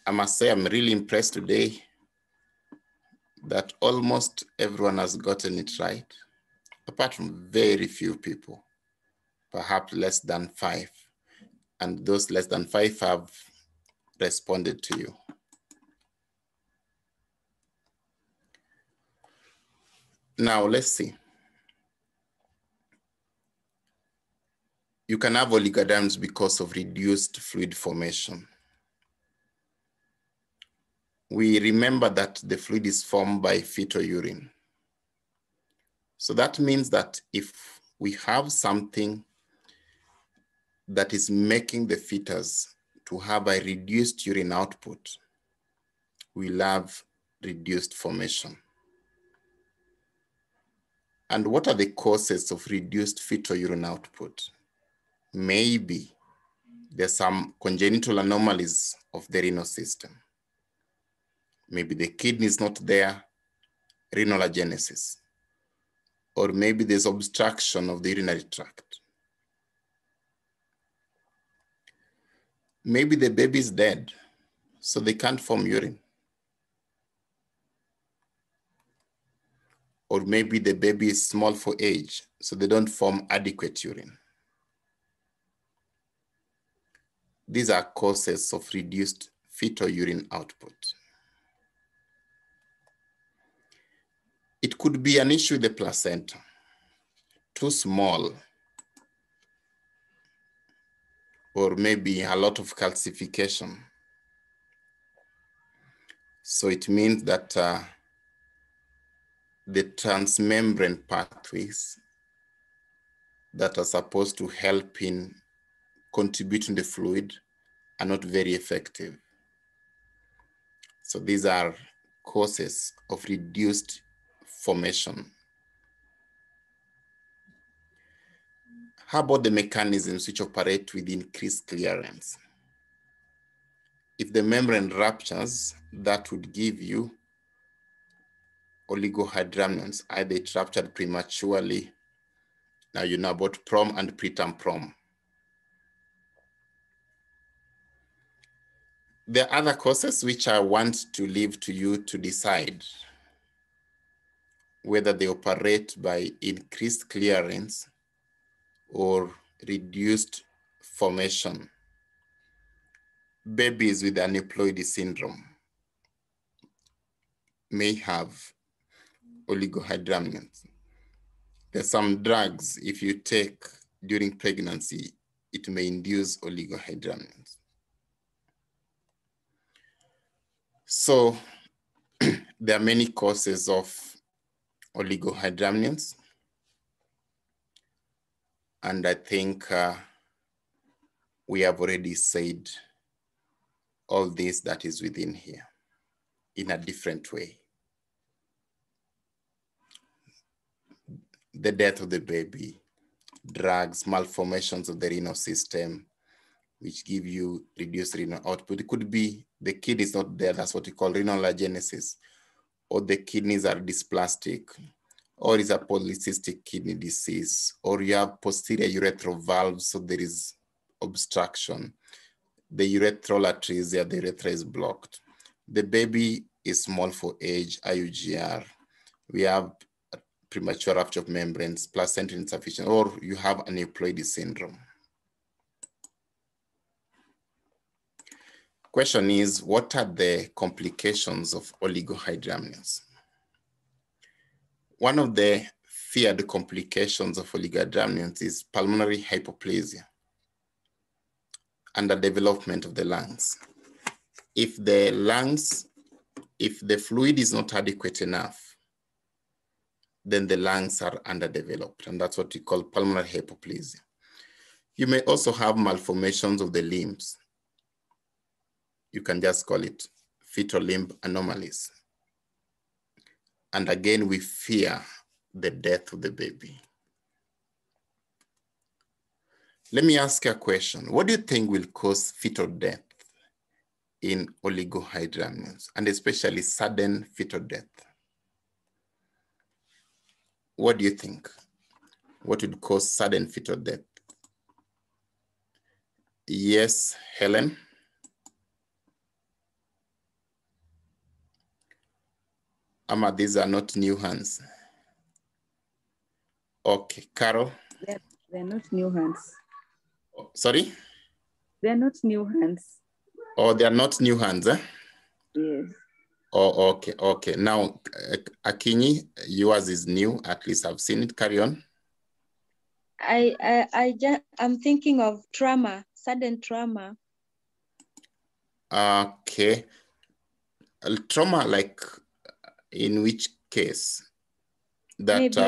I must say I'm really impressed today that almost everyone has gotten it right, apart from very few people, perhaps less than 5. And those less than 5 have responded to you. Now let's see. You can have oligohydramnians because of reduced fluid formation. We remember that the fluid is formed by fetal urine. So that means that if we have something that is making the fetus to have a reduced urine output, we'll have reduced formation. And what are the causes of reduced fetal urine output? Maybe there's some congenital anomalies of the renal system. Maybe the kidney is not there, renal agenesis. Or maybe there's obstruction of the urinary tract. Maybe the baby is dead, so they can't form urine. Or maybe the baby is small for age, so they don't form adequate urine. These are causes of reduced fetal urine output. It could be an issue with the placenta, too small, or maybe a lot of calcification. So it means that the transmembrane pathways that are supposed to help in contributing the fluid are not very effective. So these are causes of reduced formation. How about the mechanisms which operate with increased clearance? If the membrane ruptures, that would give you oligohydramnians, either it ruptured prematurely. Now you know about prom and preterm prom. There are other causes which I want to leave to you to decide whether they operate by increased clearance or reduced formation. Babies with aneuploidy syndrome may have oligohydramnians. There's some drugs, if you take during pregnancy, it may induce oligohydramnians. So there are many causes of oligohydramnians. And I think we have already said all this that is within here in a different way. The death of the baby, drugs, malformations of the renal system, which give you reduced renal output. It could be the kidney is not there, that's what we call renal agenesis, or the kidneys are dysplastic, or is a polycystic kidney disease, or you have posterior urethral valves, so there is obstruction. The urethral atresia, the urethra is blocked. The baby is small for age, IUGR. We have premature rupture of membranes, placental insufficient, or you have aneuploidy syndrome. Question is, what are the complications of oligohydramnians? One of the feared complications of oligohydramnians is pulmonary hypoplasia and the development of the lungs. If the fluid is not adequate enough, then the lungs are underdeveloped, and that's what we call pulmonary hypoplasia. You may also have malformations of the limbs. You can just call it fetal limb anomalies. And again, we fear the death of the baby. Let me ask you a question. What do you think will cause fetal death in oligohydramnians, and especially sudden fetal death? What do you think? What would cause sudden fetal death? Yes, Helen? Ama, these are not new hands. Okay, Carol? They're not new hands. Sorry? They're not new hands. Oh, they are not new hands, eh? Yes. Oh, okay, okay. Now, Akinyi, yours is new. At least I've seen it. Carry on. I'm thinking of trauma, sudden trauma. Okay. Trauma, like in which case? That Maybe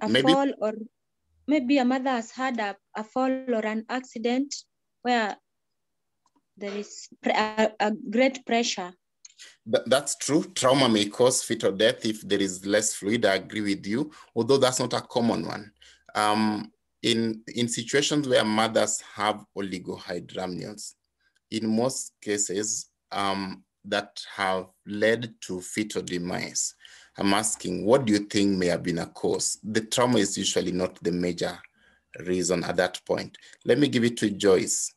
a maybe fall, or maybe a mother has had a fall or an accident where there is a great pressure. That's true. Trauma may cause fetal death if there is less fluid. I agree with you, although that's not a common one. In situations where mothers have oligohydramneans, in most cases that have led to fetal demise, I'm asking, what do you think may have been a cause? The trauma is usually not the major reason at that point. Let me give it to Joyce.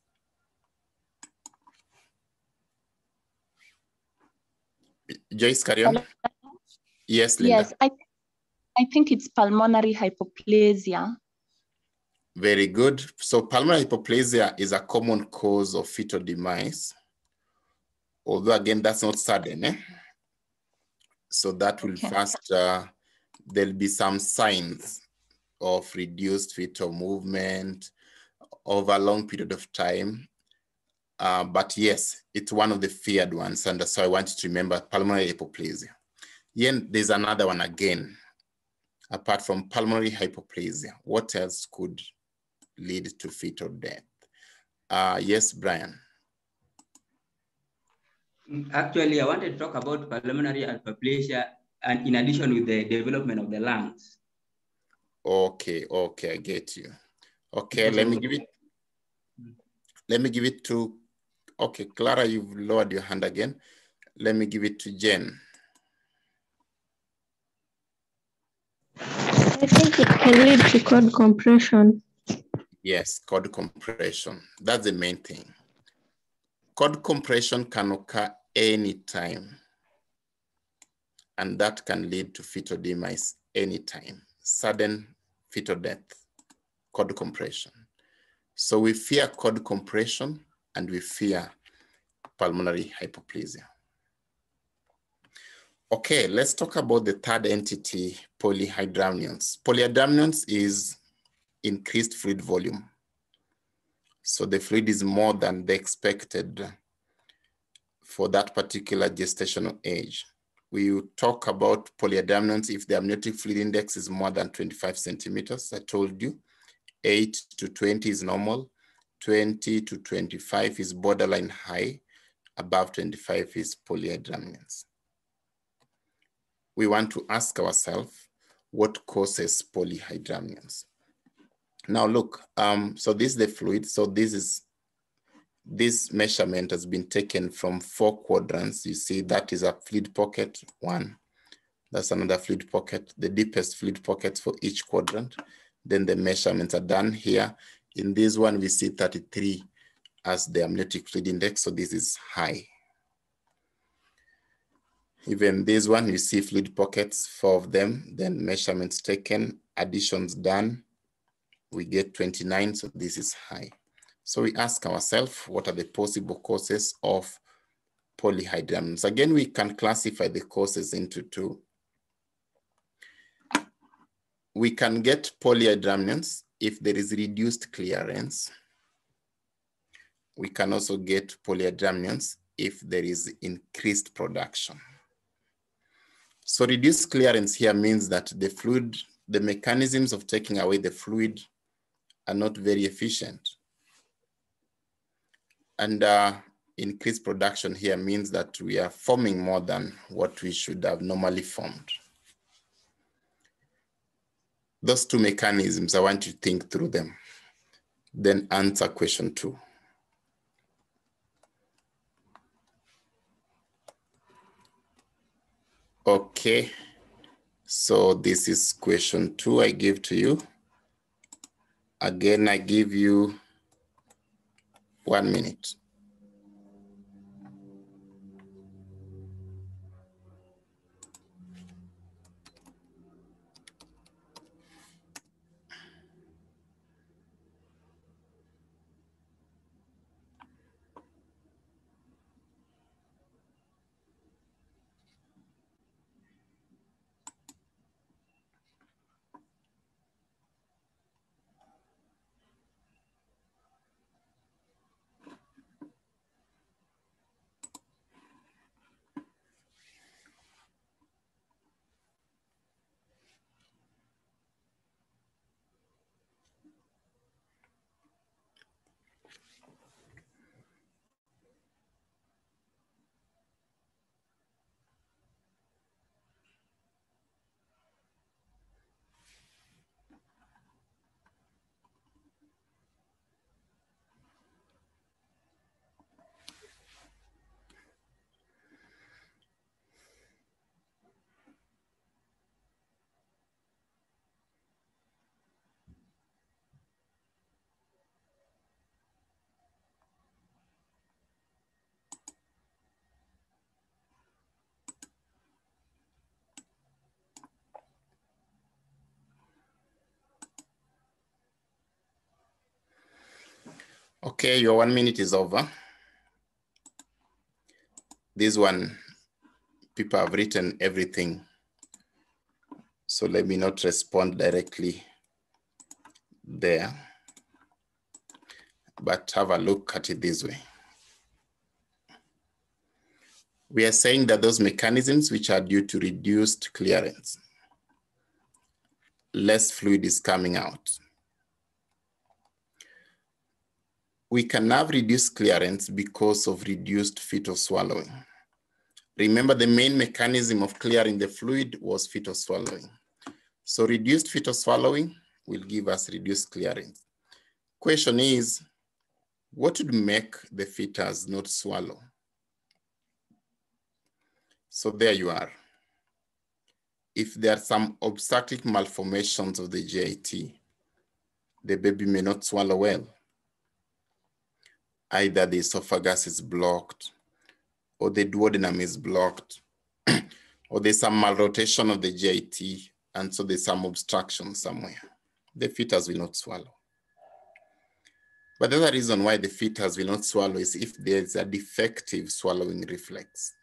Joyce, carry on. Yes, Linda. Yes, I think it's pulmonary hypoplasia. Very good. So pulmonary hypoplasia is a common cause of fetal demise. Although again, that's not sudden. Eh? So that will first, there'll be some signs of reduced fetal movement over a long period of time. But yes, it's one of the feared ones. And so I want you to remember pulmonary hypoplasia. Then there's another one again. Apart from pulmonary hypoplasia, what else could lead to fetal death? Yes, Brian. Actually, I want to talk about pulmonary hyperplasia and in addition with the development of the lungs. Okay, okay, I get you. Okay, let me give it to, okay, Clara, you've lowered your hand again. Let me give it to Jen. I think it can lead to cord compression. Yes, cord compression. That's the main thing. Cord compression can occur anytime, and that can lead to fetal demise anytime. Sudden fetal death, cord compression. So we fear cord compression and we fear pulmonary hypoplasia. Okay, let's talk about the third entity, polyhydramneans. Polyhydramneans is increased fluid volume. So the fluid is more than the expected for that particular gestational age. We will talk about polyhydramneans if the amniotic fluid index is more than 25 centimeters. I told you 8 to 20 is normal, 20 to 25 is borderline high, above 25 is polyhydramneans. We want to ask ourselves, what causes polyhydramneans? Now look, so this is the fluid. So this measurement has been taken from 4 quadrants. You see that is a fluid pocket, 1. That's another fluid pocket, the deepest fluid pockets for each quadrant. Then the measurements are done here. In this one, we see 33 as the amniotic fluid index. So this is high. Even this one, you see fluid pockets, 4 of them, then measurements taken, additions done. We get 29, so this is high. So we ask ourselves, what are the possible causes of polyhydramneans? Again, we can classify the causes into 2. We can get polyhydramneans if there is reduced clearance. We can also get polyhydramneans if there is increased production. So reduced clearance here means that the fluid, the mechanisms of taking away the fluid are not very efficient. And increased production here means that we are forming more than what we should have normally formed. Those 2 mechanisms, I want you to think through them, then answer question 2. Okay, so this is question 2 I give to you. Again, I give you 1 minute. Okay, your 1 minute is over. This one, people have written everything. So let me not respond directly there, but have a look at it this way. We are saying that those mechanisms which are due to reduced clearance, less fluid is coming out. We can have reduced clearance because of reduced fetal swallowing. Remember, the main mechanism of clearing the fluid was fetal swallowing. So reduced fetal swallowing will give us reduced clearance. Question is, what would make the fetus not swallow? So there you are. If there are some obstetric malformations of the GIT, the baby may not swallow well. Either the esophagus is blocked, or the duodenum is blocked, or there's some malrotation of the GIT, and so there's some obstruction somewhere. The fetus will not swallow. But the other reason why the fetus will not swallow is if there's a defective swallowing reflex.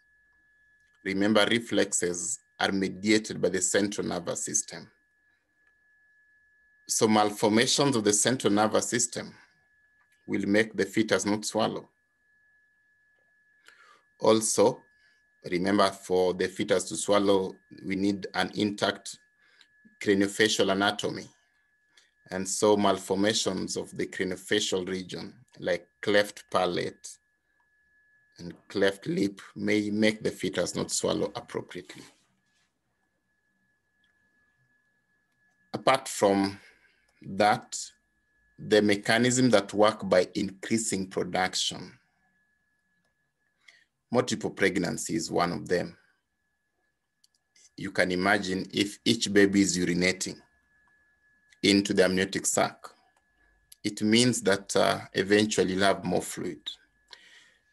Remember, reflexes are mediated by the central nervous system. So malformations of the central nervous system will make the fetus not swallow. Also, remember, for the fetus to swallow, we need an intact craniofacial anatomy. And so malformations of the craniofacial region, like cleft palate and cleft lip, may make the fetus not swallow appropriately. Apart from that, the mechanism that work by increasing production, multiple pregnancy is one of them. You can imagine if each baby is urinating into the amniotic sac, it means that eventually you'll have more fluid.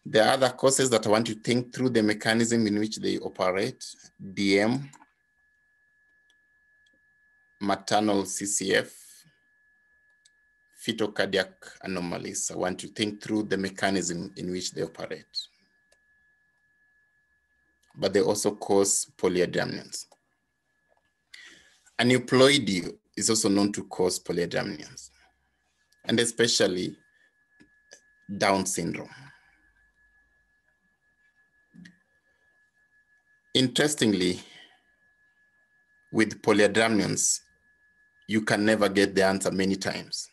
There are other causes that I want you to think through the mechanism in which they operate. DM, maternal CCF, fetal cardiac anomalies. I want you to think through the mechanism in which they operate. But they also cause polyhedramneans. Aneuploidy is also known to cause polyhedramneans, and especially Down syndrome. Interestingly, with polyhedramneans, you can never get the answer many times.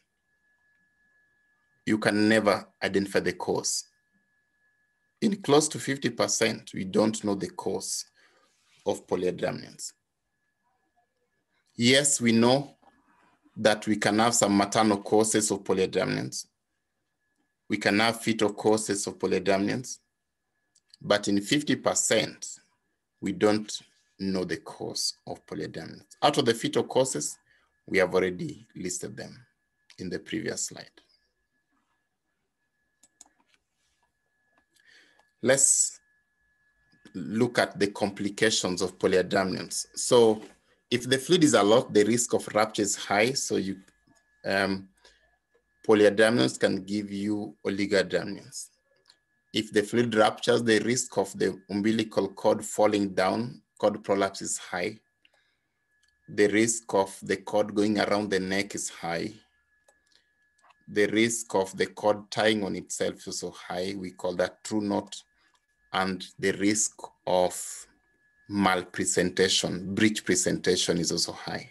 You can never identify the cause. In close to 50%, we don't know the cause of polyhedramneans. Yes, we know that we can have some maternal causes of polyhedramneans. We can have fetal causes of polyhedramneans, but in 50%, we don't know the cause of polyhedramneans. Out of the fetal causes, we have already listed them in the previous slide. Let's look at the complications of polyhedramneans. So if the fluid is a lot, the risk of rupture is high. So polyhedramneans can give you oligohydramneans. If the fluid ruptures, the risk of the umbilical cord falling down, cord prolapse is high. The risk of the cord going around the neck is high. The risk of the cord tying on itself is also high. We call that true knot. And the risk of malpresentation, breech presentation is also high.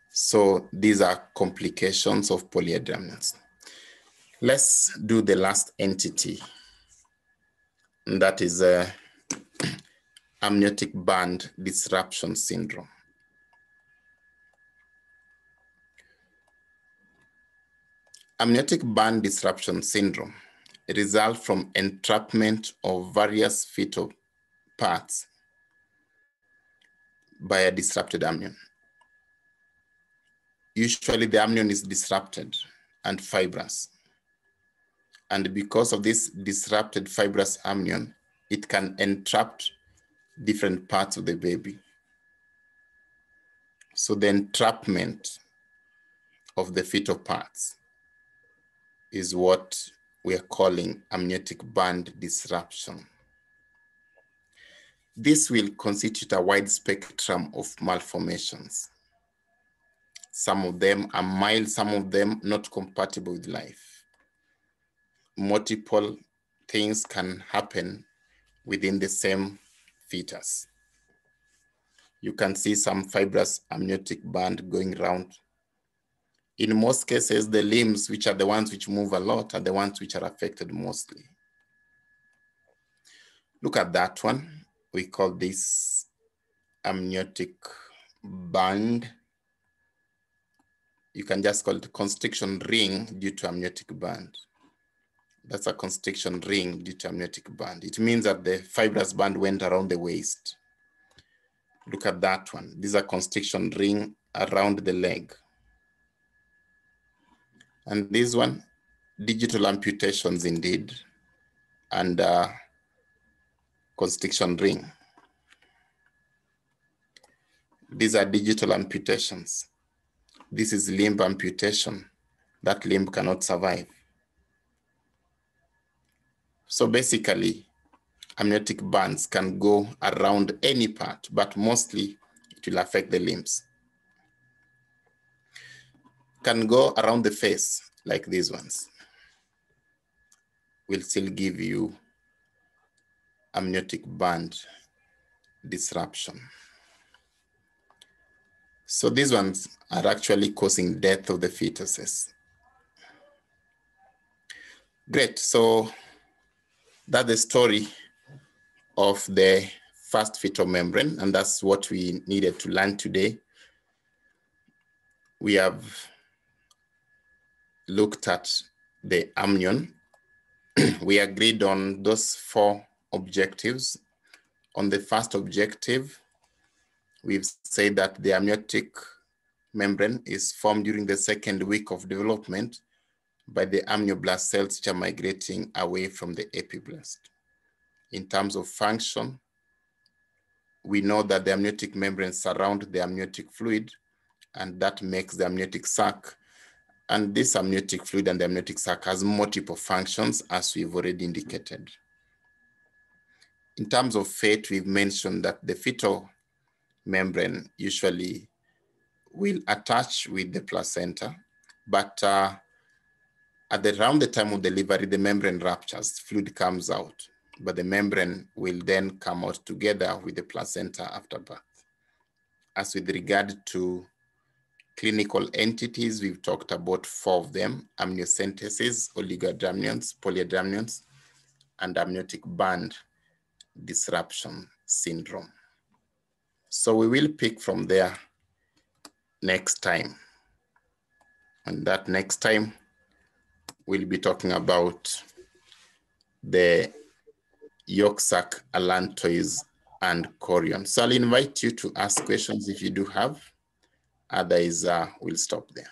So these are complications of polyhedramneans. Let's do the last entity, and that is amniotic band disruption syndrome. Amniotic band disruption syndrome results from entrapment of various fetal parts by a disrupted amnion. Usually the amnion is disrupted and fibrous. And because of this disrupted fibrous amnion, it can entrap different parts of the baby. So the entrapment of the fetal parts is what we are calling amniotic band disruption. This will constitute a wide spectrum of malformations. Some of them are mild, some of them not compatible with life. Multiple things can happen within the same fetus. You can see some fibrous amniotic band going around. In most cases, the limbs, which are the ones which move a lot, are the ones which are affected mostly. Look at that one. We call this amniotic band. You can just call it a constriction ring due to amniotic band. That's a constriction ring due to amniotic band. It means that the fibrous band went around the waist. Look at that one. This is a constriction ring around the leg. And this one, digital amputations indeed, and constriction ring. These are digital amputations. This is limb amputation. That limb cannot survive. So basically, amniotic bands can go around any part, but mostly it will affect the limbs. Can go around the face, like these ones. Will still give you amniotic band disruption. So these ones are actually causing death of the fetuses. Great, so that's the story of the first fetal membrane, and that's what we needed to learn today. We have looked at the amnion. We agreed on those 4 objectives. On the first objective, we've said that the amniotic membrane is formed during the 2nd week of development by the amnioblast cells which are migrating away from the epiblast. In terms of function, we know that the amniotic membrane surrounds the amniotic fluid, and that makes the amniotic sac. And this amniotic fluid and the amniotic sac has multiple functions, as we've already indicated. In terms of fate, we've mentioned that the fetal membrane usually will attach with the placenta, but around the time of delivery, the membrane ruptures, fluid comes out, but the membrane will then come out together with the placenta after birth. As with regard to clinical entities, we've talked about 4 of them: amniocentesis, oligohydramneans, polyhedrons, and amniotic band disruption syndrome. So we will pick from there next time. And that next time, we'll be talking about the yolk sac, allantois, and chorion. So I'll invite you to ask questions if you do have. Otherwise, we'll stop there.